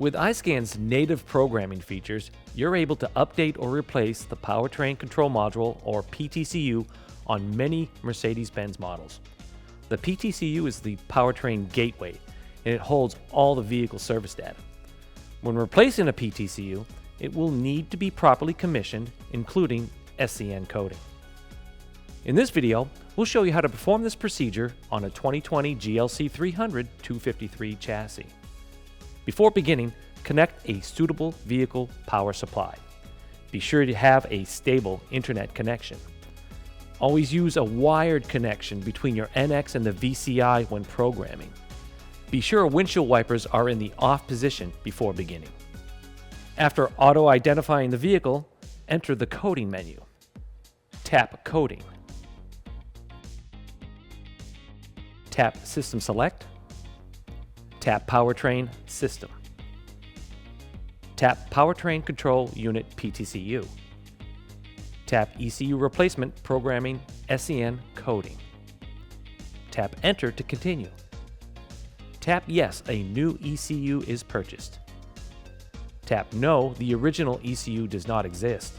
With iSCAN's native programming features, you're able to update or replace the Powertrain Control Module, or PTCU, on many Mercedes Benz models. The PTCU is the powertrain gateway, and it holds all the vehicle service data. When replacing a PTCU, it will need to be properly commissioned, including SCN coding. In this video, we'll show you how to perform this procedure on a 2020 GLC 300 253 chassis. Before beginning, connect a suitable vehicle power supply. Be sure to have a stable internet connection. Always use a wired connection between your NX and the VCI when programming. Be sure windshield wipers are in the off position before beginning. After auto-identifying the vehicle, enter the coding menu. Tap Coding. Tap System Select. Tap Powertrain System. Tap Powertrain Control Unit PTCU. Tap ECU Replacement Programming SCN Coding. Tap Enter to continue. Tap Yes, a new ECU is purchased. Tap No, the original ECU does not exist.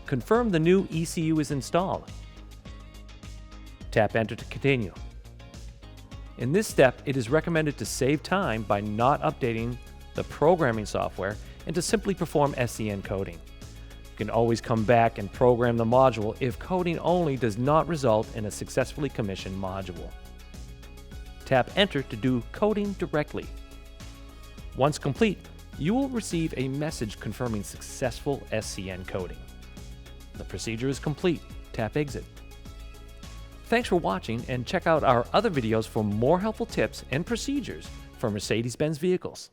Confirm the new ECU is installed. Tap Enter to continue. In this step, it is recommended to save time by not updating the programming software and to simply perform SCN coding. You can always come back and program the module if coding only does not result in a successfully commissioned module. Tap Enter to do coding directly. Once complete, you will receive a message confirming successful SCN coding. The procedure is complete. Tap Exit. Thanks for watching, and check out our other videos for more helpful tips and procedures for Mercedes Benz vehicles.